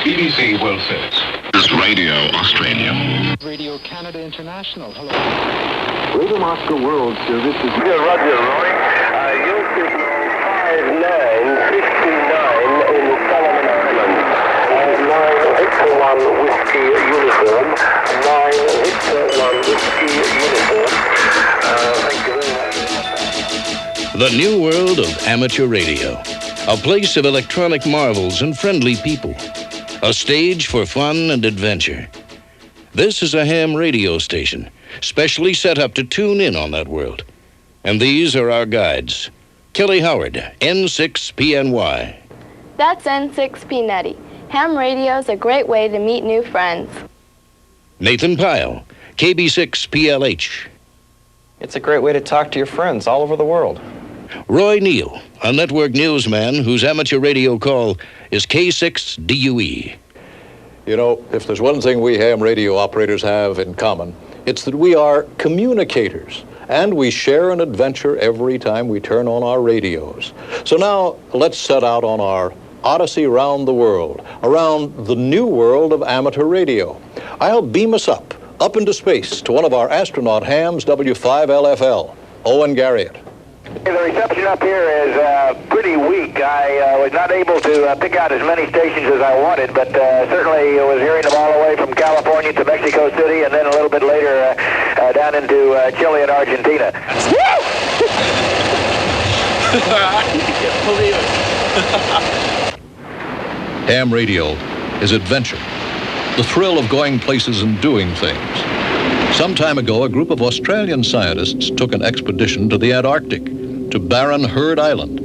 BBC World Service. This is Radio Australia. Radio Canada International. Hello. Radio Moscow World Service is... Roger, Roy. Yield signal 5959 in the Solomon Islands. 9 Victor 1 Whiskey Uniform. 9 Victor 1 Whiskey Uniform. Thank you very much. The new world of amateur radio. A place of electronic marvels and friendly people. A stage for fun and adventure. This is a ham radio station, specially set up to tune in on that world. And these are our guides. Kelly Howard, N6PNY. That's N6P Netty. Ham radio's a great way to meet new friends. Nathan Pyle, KB6PLH. It's a great way to talk to your friends all over the world. Roy Neal, a network newsman whose amateur radio call is K6DUE. You know, if there's one thing we ham radio operators have in common, it's that we are communicators, and we share an adventure every time we turn on our radios. So now, let's set out on our odyssey around the world, around the new world of amateur radio. I'll beam us up into space to one of our astronaut hams, W5LFL, Owen Garriott. The reception up here is pretty weak. I was not able to pick out as many stations as I wanted, but certainly was hearing them all the way from California to Mexico City, and then a little bit later down into Chile and Argentina. I can't believe it. Ham radio is adventure, the thrill of going places and doing things. Some time ago, a group of Australian scientists took an expedition to the Antarctic, to barren Heard Island,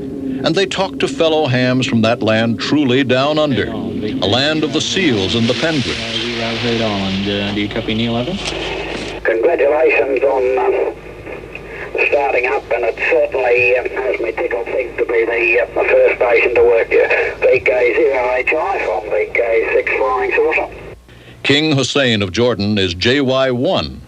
and they talked to fellow hams from that land truly down under, a land of the seals and the penguins. Heard Island. Do you copy Neil Evans? Congratulations on starting up, and it certainly has me tickled pink to be the first station to work here. VK0HI from VK6 Flying Saucer. King Hussein of Jordan is JY1.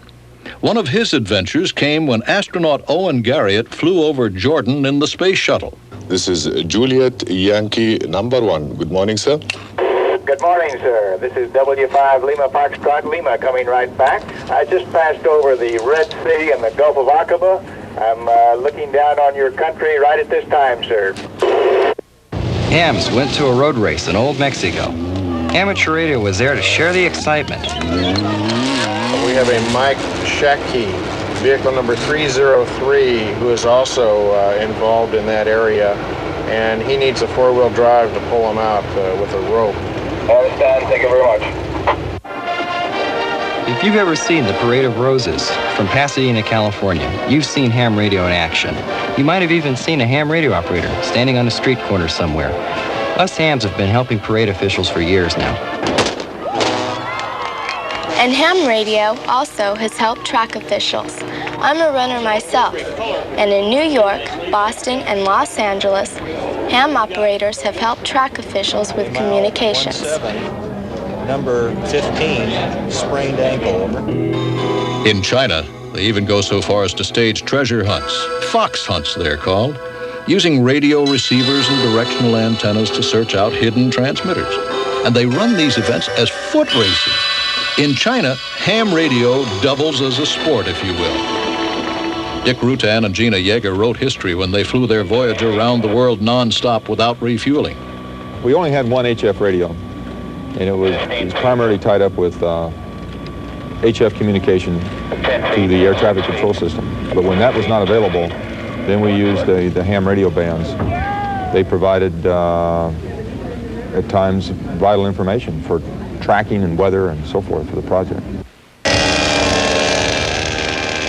One of his adventures came when astronaut Owen Garriott flew over Jordan in the space shuttle. This is Juliet Yankee number 1. Good morning, sir. Good morning, sir. This is W5 Lima Foxtrot Lima coming right back. I just passed over the Red Sea and the Gulf of Aqaba. I'm looking down on your country right at this time, sir. Hams went to a road race in Old Mexico. Amateur radio was there to share the excitement. We have a Mike Shackey, vehicle number 303, who is also involved in that area, and he needs a four-wheel drive to pull him out with a rope. Understand. Thank you very much. If you've ever seen the Parade of Roses from Pasadena, California, you've seen ham radio in action. You might have even seen a ham radio operator standing on a street corner somewhere. Us hams have been helping parade officials for years now. And ham radio also has helped track officials. I'm a runner myself, and in New York, Boston, and Los Angeles, ham operators have helped track officials with communications. 17, number 15, sprained ankle, over. In China, they even go so far as to stage treasure hunts, fox hunts they're called, using radio receivers and directional antennas to search out hidden transmitters. And they run these events as foot races. In China, ham radio doubles as a sport, if you will. Dick Rutan and Gina Yeager wrote history when they flew their Voyager around the world non-stop without refueling. We only had one HF radio, and it was primarily tied up with HF communication to the air traffic control system. But when that was not available, then we used the ham radio bands. They provided, at times, vital information for tracking and weather and so forth for the project.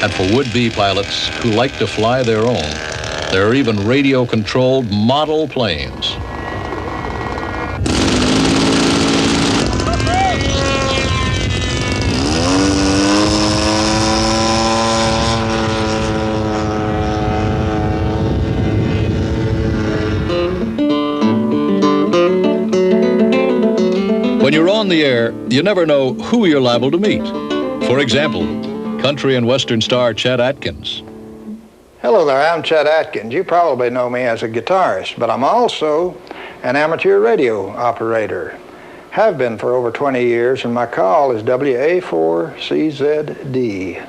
And for would-be pilots who like to fly their own, there are even radio-controlled model planes. When you're on the air, you never know who you're liable to meet. For example, country and western star Chet Atkins. Hello there, I'm Chet Atkins. You probably know me as a guitarist, but I'm also an amateur radio operator. Have been for over 20 years, and my call is WA4CZD.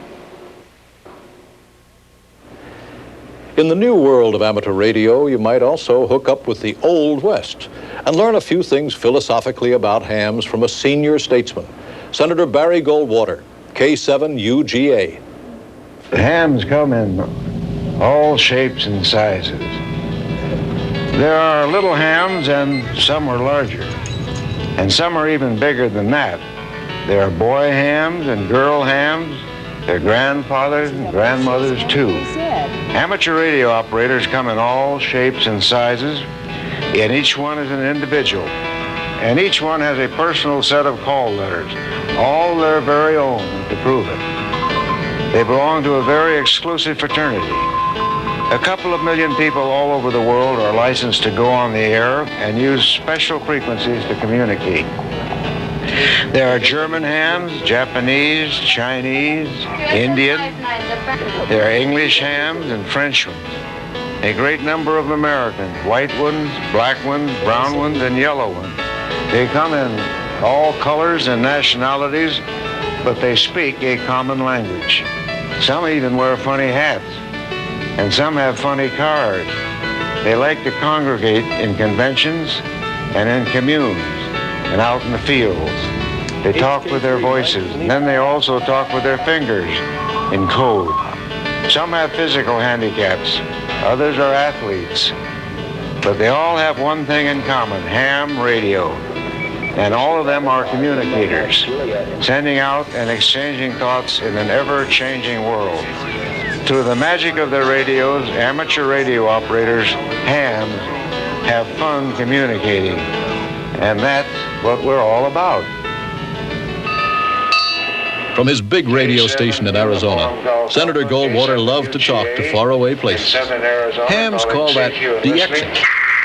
In the new world of amateur radio, you might also hook up with the Old West and learn a few things philosophically about hams from a senior statesman, Senator Barry Goldwater, K7UGA. Hams come in all shapes and sizes. There are little hams, and some are larger, and some are even bigger than that. There are boy hams and girl hams. There are grandfathers and grandmothers too. Amateur radio operators come in all shapes and sizes, and each one is an individual. And each one has a personal set of call letters, all their very own to prove it. They belong to a very exclusive fraternity. A couple of million people all over the world are licensed to go on the air and use special frequencies to communicate. There are German hams, Japanese, Chinese, Indian. There are English hams and French ones. A great number of Americans, white ones, black ones, brown ones, and yellow ones. They come in all colors and nationalities, but they speak a common language. Some even wear funny hats, and some have funny cars. They like to congregate in conventions and in communes and out in the fields. They talk with their voices, and then they also talk with their fingers in code. Some have physical handicaps, others are athletes, but they all have one thing in common: ham radio. And all of them are communicators, sending out and exchanging thoughts in an ever-changing world. Through the magic of their radios, amateur radio operators, hams, have fun communicating. And that's what we're all about. From his big radio station in Arizona, Senator Goldwater loved to talk to faraway places. Hams call that DXing,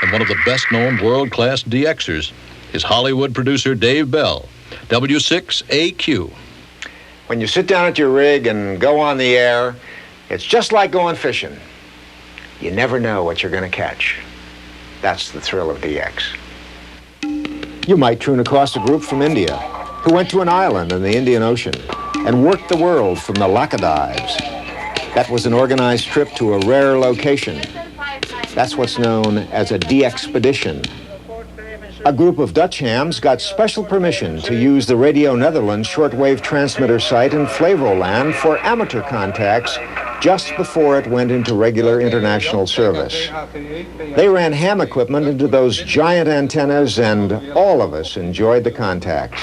and one of the best-known world-class DXers is Hollywood producer Dave Bell, W6AQ. When you sit down at your rig and go on the air, it's just like going fishing. You never know what you're going to catch. That's the thrill of DX. You might tune across a group from India who went to an island in the Indian Ocean and worked the world from the Laccadives. That was an organized trip to a rare location. That's what's known as a DXpedition. A group of Dutch hams got special permission to use the Radio Netherlands shortwave transmitter site in Flevoland for amateur contacts just before it went into regular international service. They ran ham equipment into those giant antennas, and all of us enjoyed the contacts.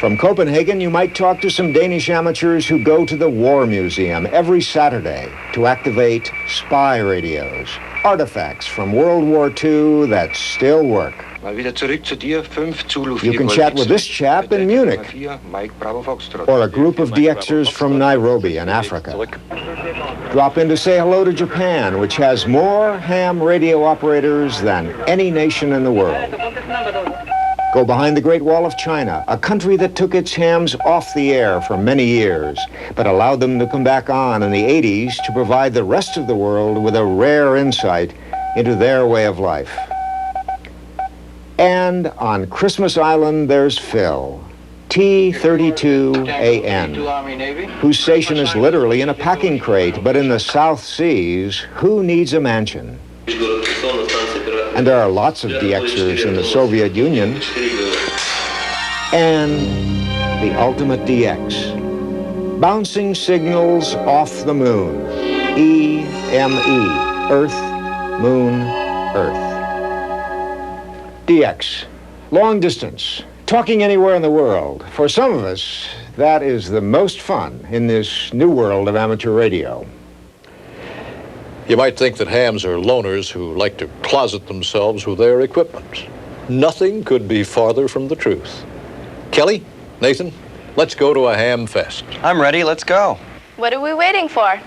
From Copenhagen, you might talk to some Danish amateurs who go to the War Museum every Saturday to activate spy radios, artifacts from World War II that still work. You can chat with this chap in Munich, or a group of DXers from Nairobi in Africa. Drop in to say hello to Japan, which has more ham radio operators than any nation in the world. Go behind the Great Wall of China, a country that took its hams off the air for many years, but allowed them to come back on in the 80s to provide the rest of the world with a rare insight into their way of life. And on Christmas Island, there's Phil, T32AN, whose station is literally in a packing crate, but in the South Seas, who needs a mansion? And there are lots of DXers in the Soviet Union. And the ultimate DX, bouncing signals off the moon, EME, Earth, Moon, Earth. DX, long distance, talking anywhere in the world. For some of us, that is the most fun in this new world of amateur radio. You might think that hams are loners who like to closet themselves with their equipment. Nothing could be farther from the truth. Kelly, Nathan, let's go to a ham fest. I'm ready, let's go. What are we waiting for?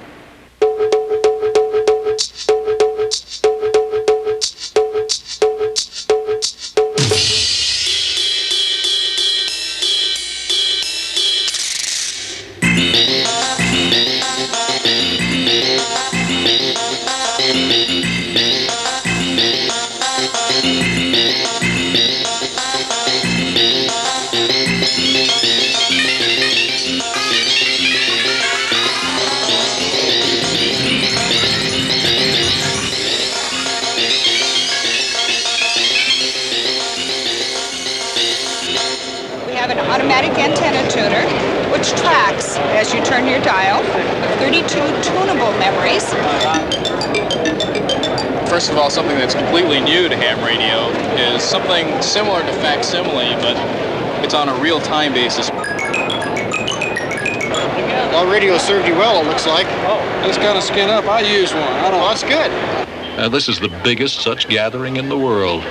have an automatic antenna tuner, which tracks as you turn your dial, 32 tunable memories. First of all, something that's completely new to ham radio is something similar to facsimile, but it's on a real-time basis. Well, radio served you well, it looks like. Oh, this kind of skin up. I use one. Well, that's good. This is the biggest such gathering in the world.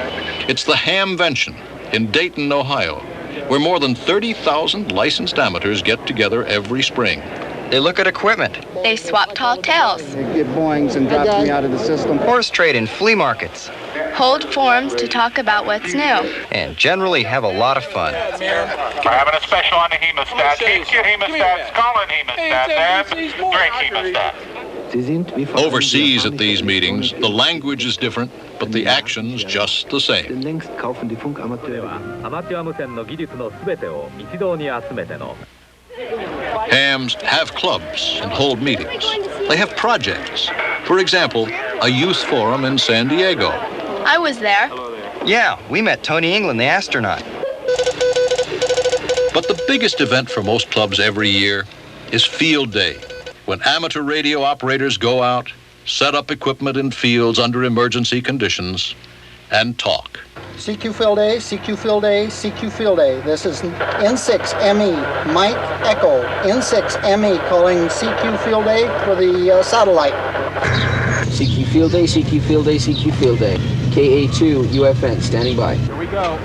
It's the Hamvention in Dayton, Ohio, where more than 30,000 licensed amateurs get together every spring. They look at equipment. They swap tall tales. They get Boeings and drop me out of the system. Horse trade in flea markets. Hold forums to talk about what's new. And generally have a lot of fun. We're having a special on the hemostat. Change your hemostats, call in hemostat, and drink hemostat. Overseas at these meetings, the language is different, but the action's just the same. Hams have clubs and hold meetings. They have projects. For example, a youth forum in San Diego. I was there. Yeah, we met Tony England, the astronaut. But the biggest event for most clubs every year is Field Day, when amateur radio operators go out, set up equipment in fields under emergency conditions, and talk. CQ Field A, CQ Field A, CQ Field A. This is N6ME, Mike Echo. N6ME calling CQ Field A for the satellite. CQ Field A, CQ Field A, CQ Field A. KA2 UFN standing by. Here we go.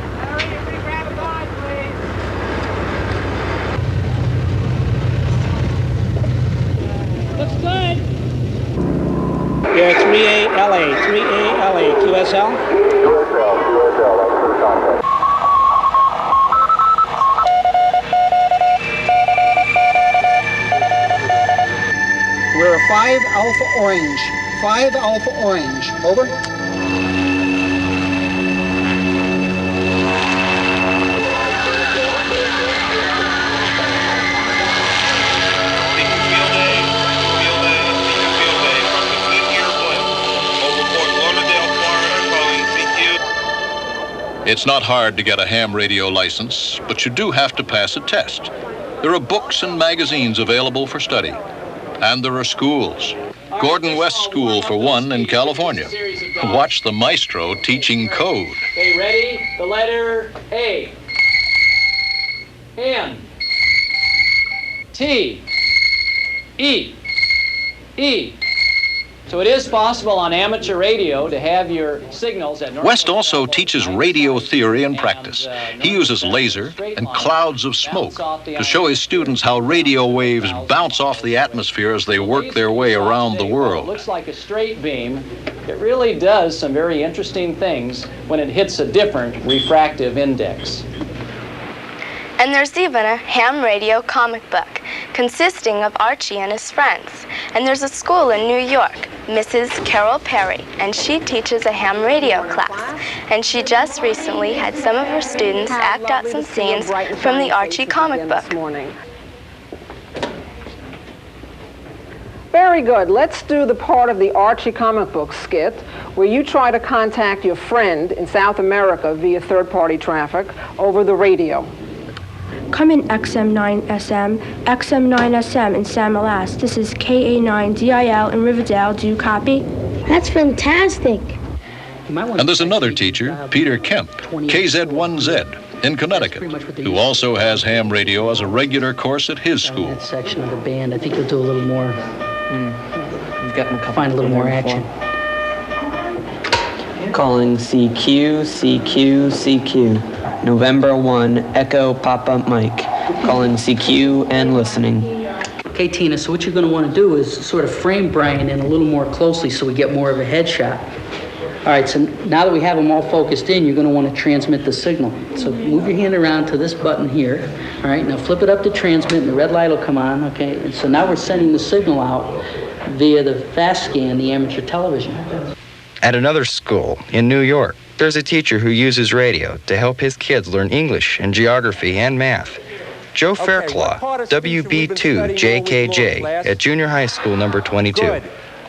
Looks good. You're 3ALA, 3ALA, QSL? QSL, that's for contact. We're 5 Alpha Orange. 5 Alpha Orange. Over. It's not hard to get a ham radio license, but you do have to pass a test. There are books and magazines available for study. And there are schools. Gordon West School, for one, in California. Watch the maestro teaching code. Okay, ready? The letter A. N. T. E. E. So it is possible on amateur radio to have your signals at West also teaches radio theory and practice. He uses laser and clouds of smoke to show his students how radio waves bounce off the atmosphere as they work their way around the world. It looks like a straight beam. It really does some very interesting things when it hits a different refractive index. And there's even a ham radio comic book consisting of Archie and his friends. And there's a school in New York, Mrs. Carol Perry, and she teaches a ham radio class. And she just recently had some of her students act out some scenes from the Archie comic book. Very good. Let's do the part of the Archie comic book skit where you try to contact your friend in South America via third-party traffic over the radio. Come in XM9SM, XM9SM in San Melas. This is KA9DIL in Riverdale. Do you copy? That's fantastic. And there's another teacher, Peter Kemp, KZ1Z in Connecticut, who also has ham radio as a regular course at his school. That section of the band, I think you'll do a little more, find a little more action. Calling CQ, CQ, CQ. November 1, Echo Papa Mike. Calling CQ and listening. Okay, Tina, so what you're going to want to do is sort of frame Brian in a little more closely so we get more of a headshot. All right, so now that we have them all focused in, you're going to want to transmit the signal. So move your hand around to this button here. All right, now flip it up to transmit, and the red light will come on, okay? And so now we're sending the signal out via the fast scan, the amateur television. At another school in New York, there's a teacher who uses radio to help his kids learn English and geography and math. Joe Fairclough, WB2JKJ at junior high school number 22. Good.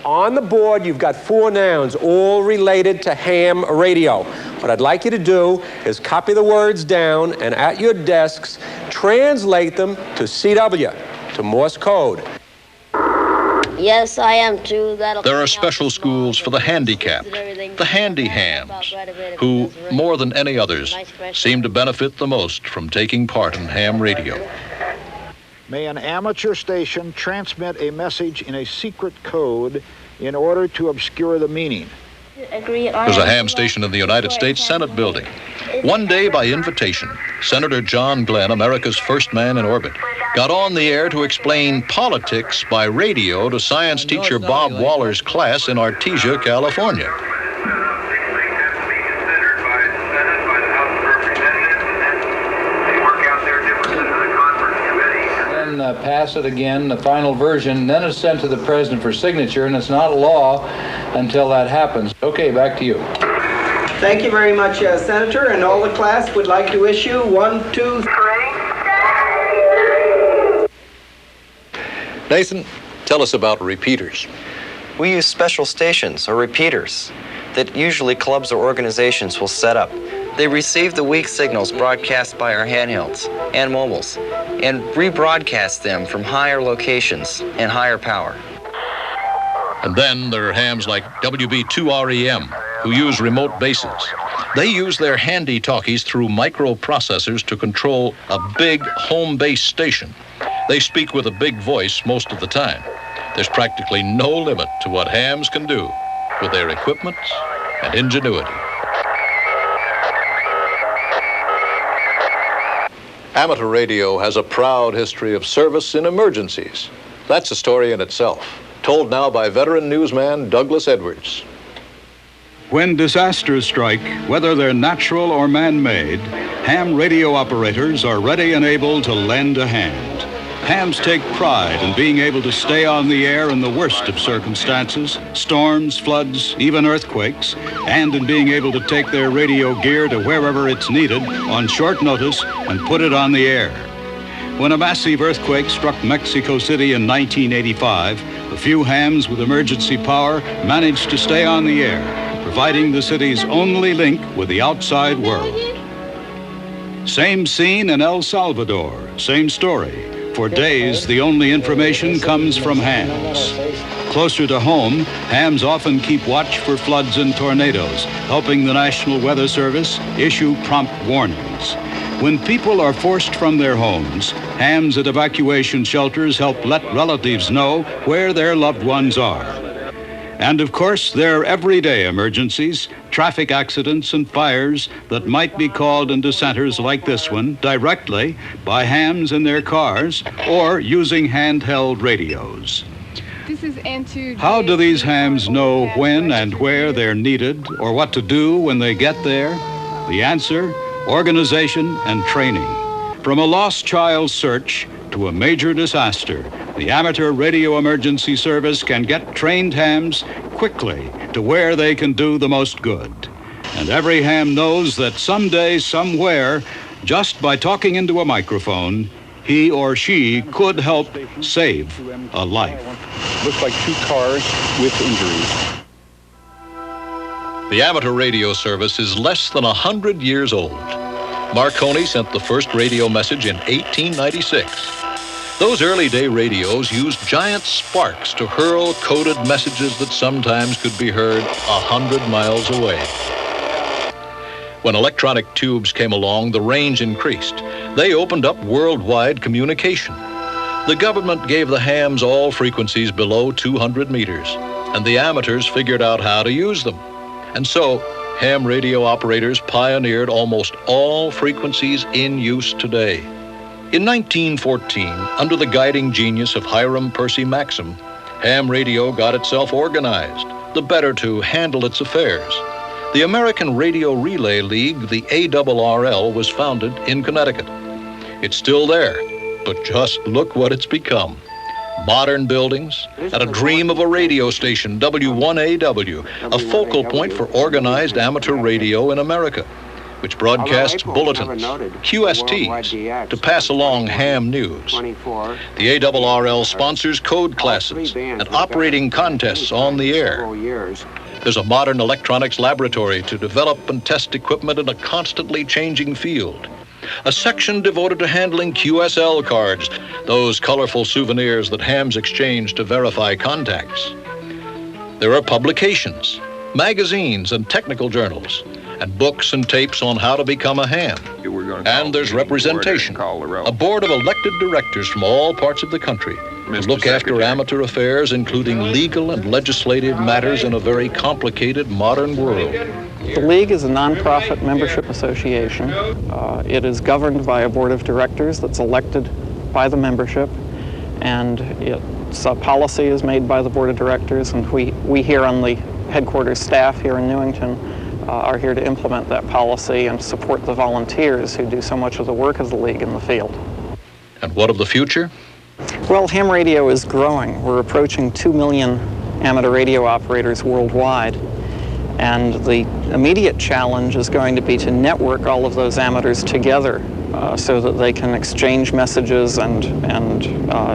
On the board, you've got 4 nouns, all related to ham radio. What I'd like you to do is copy the words down and at your desks, translate them to CW, to Morse code. Yes, I am too. There are special schools for the handicapped, the handy hams, who, more than any others, seem to benefit the most from taking part in ham radio. May an amateur station transmit a message in a secret code in order to obscure the meaning? There's a ham station in the United States Senate building. One day, by invitation, Senator John Glenn, America's first man in orbit, got on the air to explain politics by radio to science teacher Bob Waller's class in Artesia, California. Pass it again, the final version, then it's sent to the president for signature, and it's not law until that happens. Okay, back to you. Thank you very much, Senator, and all the class would like to issue 1, 2, 3. Nathan, tell us about repeaters. We use special stations, or repeaters, that usually clubs or organizations will set up. They receive the weak signals broadcast by our handhelds and mobiles and rebroadcast them from higher locations and higher power. And then there are hams like WB2REM, who use remote bases. They use their handy talkies through microprocessors to control a big home-based station. They speak with a big voice most of the time. There's practically no limit to what hams can do with their equipment and ingenuity. Amateur radio has a proud history of service in emergencies. That's a story in itself, told now by veteran newsman Douglas Edwards. When disasters strike, whether they're natural or man-made, ham radio operators are ready and able to lend a hand. Hams take pride in being able to stay on the air in the worst of circumstances, storms, floods, even earthquakes, and in being able to take their radio gear to wherever it's needed on short notice and put it on the air. When a massive earthquake struck Mexico City in 1985, a few hams with emergency power managed to stay on the air, providing the city's only link with the outside world. Same scene in El Salvador, same story. For days, the only information comes from hams. Closer to home, hams often keep watch for floods and tornadoes, helping the National Weather Service issue prompt warnings. When people are forced from their homes, hams at evacuation shelters help let relatives know where their loved ones are. And of course, there are everyday emergencies, traffic accidents and fires that might be called into centers like this one directly by hams in their cars or using handheld radios. This is N2. How do these hams know when and where they're needed or what to do when they get there? The answer, organization and training. From a lost child's search to a major disaster, the Amateur Radio Emergency Service can get trained hams quickly to where they can do the most good. And every ham knows that someday, somewhere, just by talking into a microphone, he or she could help save a life. Looks like 2 cars with injuries. The amateur radio service is less than 100 years old. Marconi sent the first radio message in 1896. Those early day radios used giant sparks to hurl coded messages that sometimes could be heard 100 miles away. When electronic tubes came along, the range increased. They opened up worldwide communication. The government gave the hams all frequencies below 200 meters, and the amateurs figured out how to use them. And so, ham radio operators pioneered almost all frequencies in use today. In 1914, under the guiding genius of Hiram Percy Maxim, ham radio got itself organized, the better to handle its affairs. The American Radio Relay League, the ARRL, was founded in Connecticut. It's still there, but just look what it's become. Modern buildings and a dream of a radio station, W1AW, a focal point for organized amateur radio in America. which broadcasts bulletins, QSTs, to pass along ham news. The ARRL sponsors code classes and operating contests on the air. There's a modern electronics laboratory to develop and test equipment in a constantly changing field. A section devoted to handling QSL cards, those colorful souvenirs that hams exchange to verify contacts. There are publications, magazines and technical journals, and books and tapes on how to become a ham. And there's representation, a board of elected directors from all parts of the country to look after amateur affairs, including legal and legislative matters in a very complicated modern world. The League is a nonprofit membership association. It is governed by a board of directors that's elected by the membership, and its policy is made by the board of directors, and we here on the headquarters staff here in Newington are here to implement that policy and support the volunteers who do so much of the work of the League in the field. And what of the future? Well, ham radio is growing. We're approaching 2 million amateur radio operators worldwide. And the immediate challenge is going to be to network all of those amateurs together so that they can exchange messages and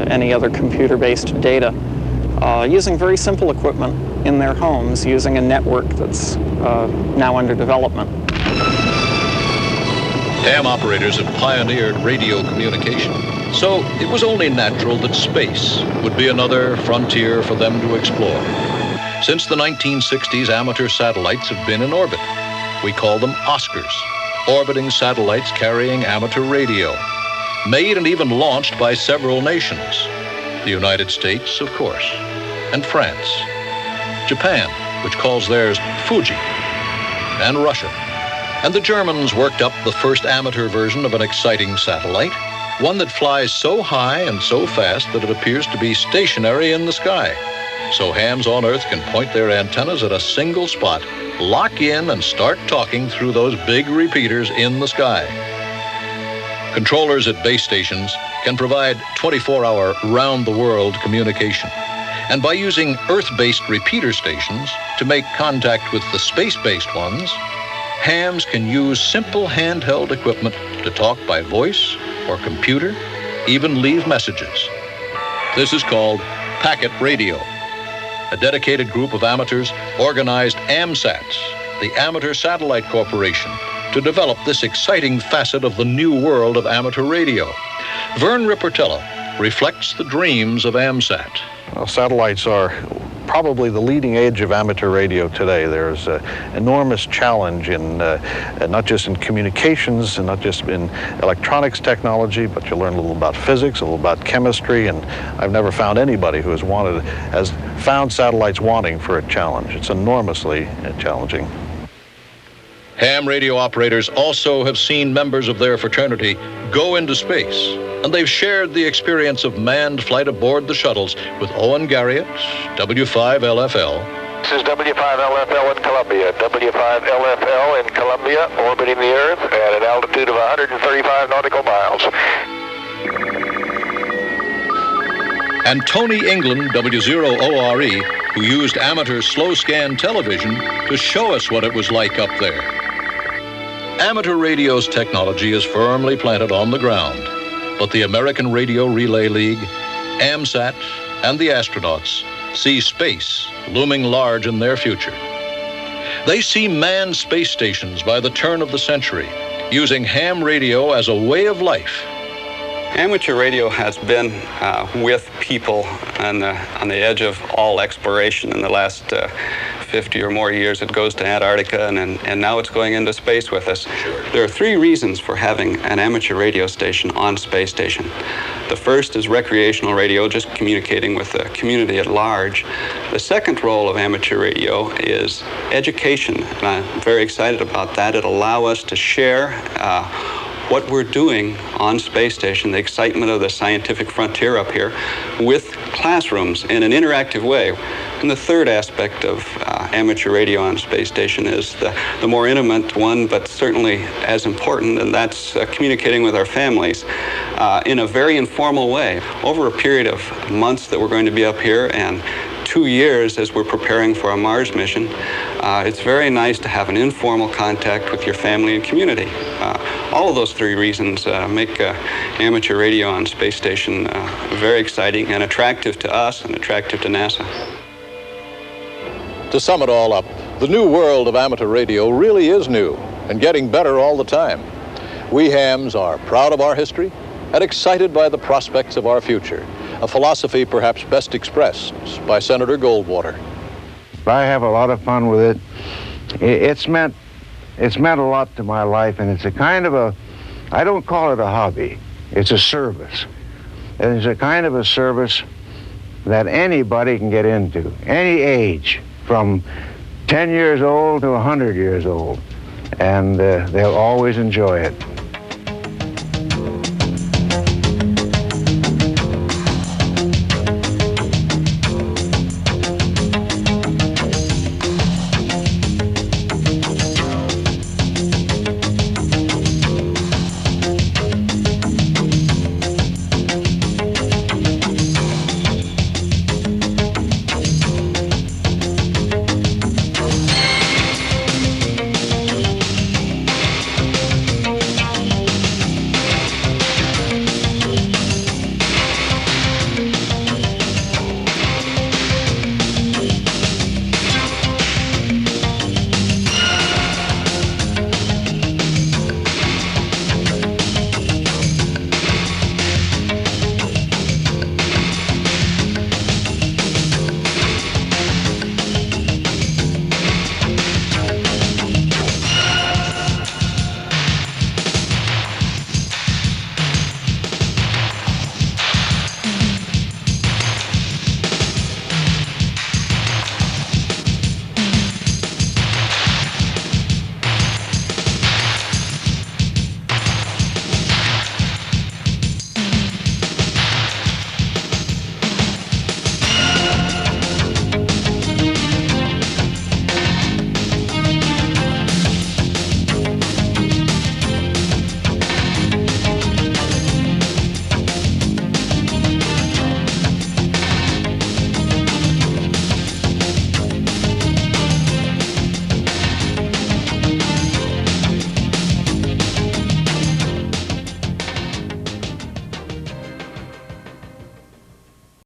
any other computer-based data using very simple equipment in their homes, using a network that's now under development. Ham operators have pioneered radio communication, so it was only natural that space would be another frontier for them to explore. Since the 1960s, amateur satellites have been in orbit. We call them Oscars, orbiting satellites carrying amateur radio, made and even launched by several nations. The United States, of course, and France, Japan, which calls theirs Fuji, and Russia. And the Germans worked up the first amateur version of an exciting satellite, one that flies so high and so fast that it appears to be stationary in the sky. So hams on Earth can point their antennas at a single spot, lock in, and start talking through those big repeaters in the sky. Controllers at base stations can provide 24-hour round-the-world communication. And by using Earth-based repeater stations to make contact with the space-based ones, hams can use simple handheld equipment to talk by voice or computer, even leave messages. This is called packet radio. A dedicated group of amateurs organized AMSATs, the Amateur Satellite Corporation, to develop this exciting facet of the new world of amateur radio. Vern Rippertella reflects the dreams of AMSAT. Satellites are probably the leading edge of amateur radio today. There's an enormous challenge in not just in communications and not just in electronics technology, but you learn a little about physics, a little about chemistry, and I've never found anybody who has found satellites wanting for a challenge. It's enormously challenging. Ham radio operators also have seen members of their fraternity go into space, and they've shared the experience of manned flight aboard the shuttles with Owen Garriott, W5LFL. This is W5LFL in Columbia. W5LFL in Columbia, orbiting the Earth at an altitude of 135 nautical miles. And Tony England, W0ORE, who used amateur slow-scan television to show us what it was like up there. Amateur radio's technology is firmly planted on the ground, but the American Radio Relay League, AMSAT, and the astronauts see space looming large in their future. They see manned space stations by the turn of the century, using ham radio as a way of life. Amateur radio has been with people on the edge of all exploration in the last 50 or more years. It goes to Antarctica, and now it's going into space with us. There are three reasons for having an amateur radio station on space station. The first is recreational radio, just communicating with the community at large. The second role of amateur radio is education, and I'm very excited about that. It'll allow us to share what we're doing on space station, the excitement of the scientific frontier up here, with classrooms in an interactive way. And the third aspect of amateur radio on space station is the more intimate one, but certainly as important, and that's communicating with our families in a very informal way. Over a period of months that we're going to be up here, and 2 years as we're preparing for a Mars mission, It's very nice to have an informal contact with your family and community. All of those three reasons make amateur radio on space station very exciting and attractive to us and attractive to NASA. To sum it all up, the new world of amateur radio really is new and getting better all the time. We hams are proud of our history and excited by the prospects of our future, a philosophy perhaps best expressed by Senator Goldwater. I have a lot of fun with it. It's meant a lot to my life, and it's a kind of a, I don't call it a hobby, it's a service. And it's a kind of a service that anybody can get into, any age, from 10 years old to 100 years old, and they'll always enjoy it.